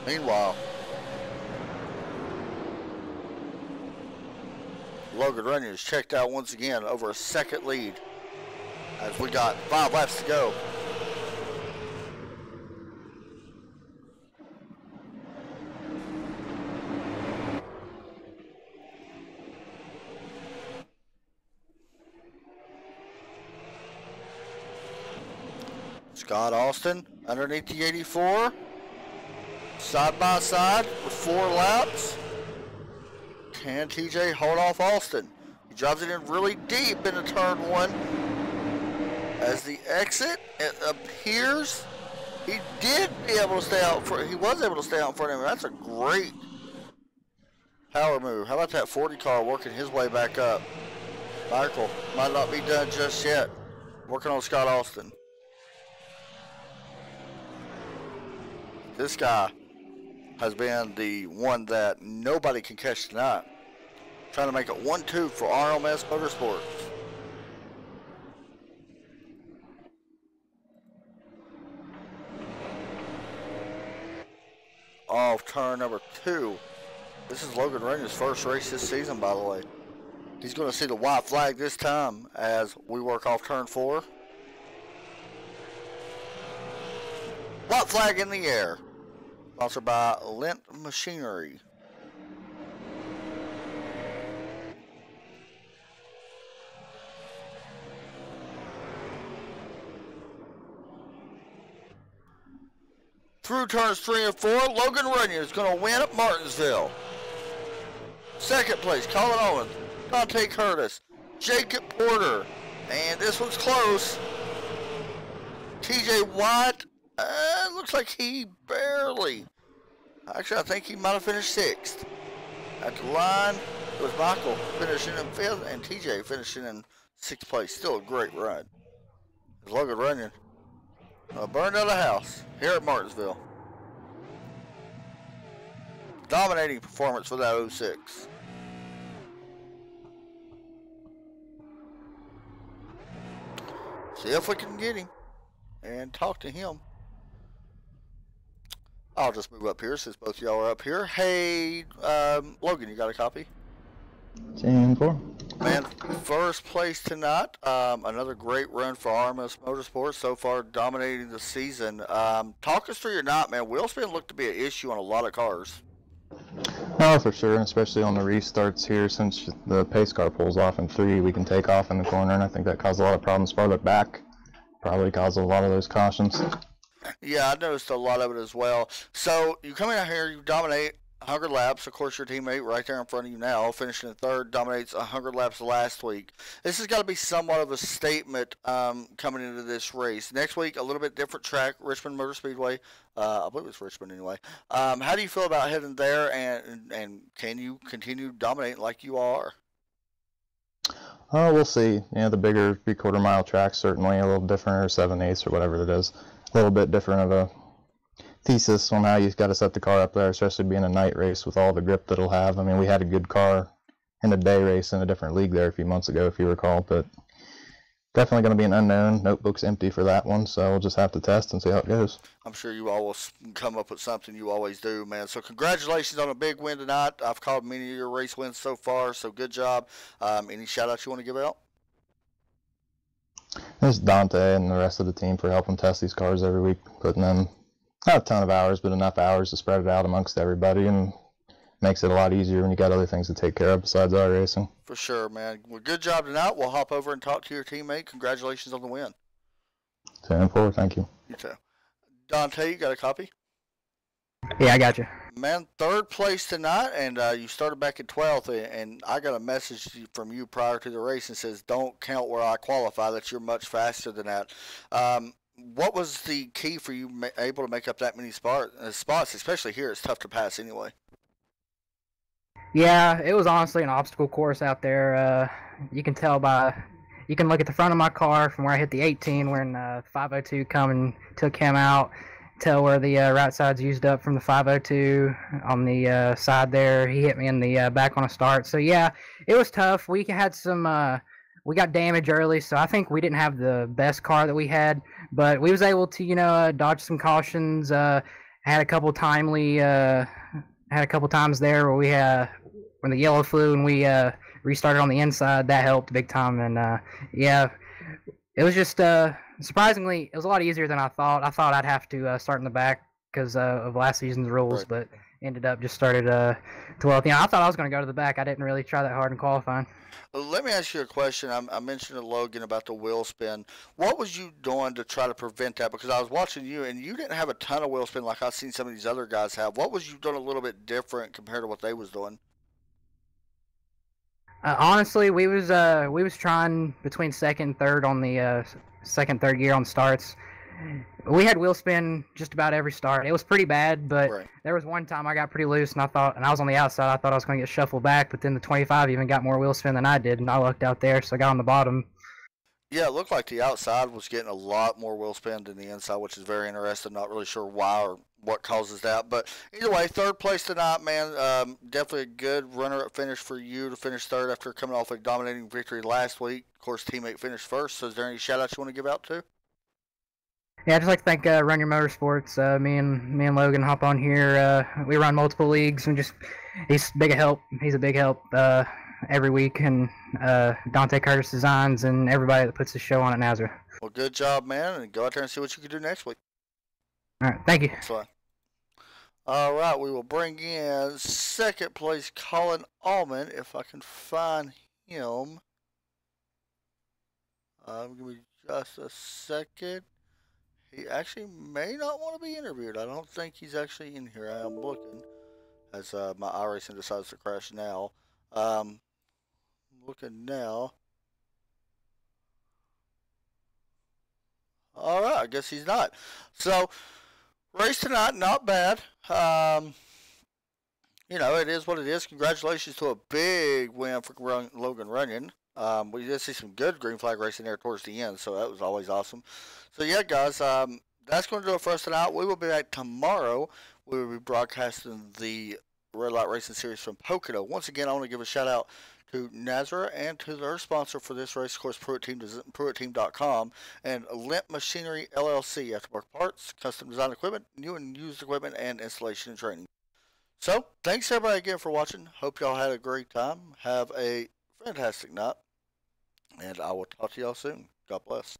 Meanwhile, Logan Runyon is checked out once again over a second lead as we got 5 laps to go. Scott Austin underneath the 84, side by side with 4 laps. Can TJ hold off Austin? He drives it in really deep into turn 1. As the exit, it appears he did be able to stay out front. He was able to stay out in front of him. That's a great power move. How about that 40 car working his way back up? Michael might not be done just yet. Working on Scott Austin. This guy has been the one that nobody can catch tonight. Trying to make it 1-2 for RMS Motorsports. Off turn number 2. This is Logan Runyon's first race this season, by the way. He's going to see the white flag this time as we work off turn 4. White flag in the air. Sponsored by Lent Machinery. Through turns 3 and 4, Logan Runyon is going to win at Martinsville. Second place, Colin Owens, Dante Curtis, Jacob Porter, and this one's close. TJ White, looks like he barely. Actually, I think he might have finished 6th. At the line, it was Michael finishing in 5th and TJ finishing in 6th place. Still a great ride. Logan Runyon burned out a house here at Martinsville. Dominating performance for that 06. See if we can get him and talk to him. I'll just move up here since both of y'all are up here. Hey, Logan, you got a copy? 10-4. Man, first place tonight. Another great run for RMS Motorsports so far, dominating the season. Talk us through your night, man. Wheel spin looked to be an issue on a lot of cars. Oh, for sure, and especially on the restarts here, since the pace car pulls off in 3, we can take off in the corner, and I think that caused a lot of problems farther back. Probably caused a lot of those cautions. Yeah, I noticed a lot of it as well. So you come in out here, you dominate 100 laps. Of course, your teammate right there in front of you now, finishing in 3rd, dominates 100 laps last week. This has got to be somewhat of a statement coming into this race. Next week, a little bit different track, Richmond Motor Speedway. I believe it's Richmond anyway. How do you feel about heading there, and can you continue dominating like you are? Oh, we'll see. Yeah, the bigger 3/4 mile track certainly a little different, or 7/8 or whatever it is. A little bit different of a thesis on how you've got to set the car up there, especially being a night race with all the grip that it'll have. I mean, we had a good car in a day race in a different league there a few months ago, if you recall, but definitely going to be an unknown. Notebook's empty for that one, so we'll just have to test and see how it goes. I'm sure you all will come up with something. You always do, man. So congratulations on a big win tonight. I've called many of your race wins so far, so good job. Any shout-outs you want to give out? There's Dante and the rest of the team for helping test these cars every week, putting in not a ton of hours, but enough hours to spread it out amongst everybody, and makes it a lot easier when you got other things to take care of besides our racing. For sure, man. Well, good job tonight. We'll hop over and talk to your teammate. Congratulations on the win. 10-4, thank you. You too. Dante, you got a copy? Yeah, I got you. Man, third place tonight, and you started back at 12th, and I got a message from you prior to the race and says, don't count where I qualify, that you're much faster than that. What was the key for you able to make up that many spots, especially here? It's tough to pass anyway. Yeah, it was honestly an obstacle course out there. You can tell by, you can look at the front of my car from where I hit the 18 when 502 come and took him out. Tell where the right side's used up from the 502 on the side there. He hit me in the back on a start. So yeah, it was tough. We had some, we got damage early, so I think we didn't have the best car that we had, but we was able to, dodge some cautions. Had a couple timely, had a couple times there where we when the yellow flew and we restarted on the inside. That helped big time, and yeah, it was just surprisingly, it was a lot easier than I thought. I thought I'd have to start in the back because of last season's rules, Right. but ended up just started 12th. I thought I was going to go to the back. I didn't really try that hard in qualifying. Let me ask you a question. I mentioned to Logan about the wheel spin. What was you doing to try to prevent that? Because I was watching you, and you didn't have a ton of wheel spin like I've seen some of these other guys have. What was you doing a little bit different compared to what they was doing? Honestly, we was trying between second and third on the second third gear on starts. We had wheel spin just about every start. It was pretty bad, but Right. there was one time I got pretty loose, and I was on the outside. I thought I was going to get shuffled back, but then the 25 even got more wheel spin than I did, and I lucked out there, so I got on the bottom. Yeah, it looked like the outside was getting a lot more wheel spin than the inside, which is very interesting. Not really sure why or what causes that. But either way, third place tonight, man. Definitely a good runner-up finish for you to finish third after coming off a dominating victory last week. Of course, teammate finished first. So is there any shout-outs you want to give out to? Yeah, I'd just like to thank Run Your Motorsports. Me and Logan hop on here. We run multiple leagues, and just he's big a help. He's a big help every week, and Dante Curtis Designs and everybody that puts the show on at NASRA. Well, good job, man. And go out there and see what you can do next week. All right, thank you. That's fine. All right, we will bring in second place Colin Allman if I can find him. Give me just a second. He actually may not want to be interviewed. I don't think he's actually in here. I am looking as my iRacing decides to crash now. Um, looking now. All right, I guess he's not. So, race tonight, not bad. It is what it is. Congratulations to a big win for Logan Runyon. We did see some good green flag racing there towards the end, so that was always awesome. So yeah, guys, that's going to do it for us tonight. We will be back tomorrow. We will be broadcasting the Red Light Racing Series from Pocono. Once again, I want to give a shout out to NASRA and to their sponsor for this race, of course, PruittTeam.com and Lent Machinery LLC, aftermarket parts, custom design equipment, new and used equipment, and installation and training. So, thanks everybody again for watching. Hope y'all had a great time. Have a fantastic night. And I will talk to y'all soon. God bless.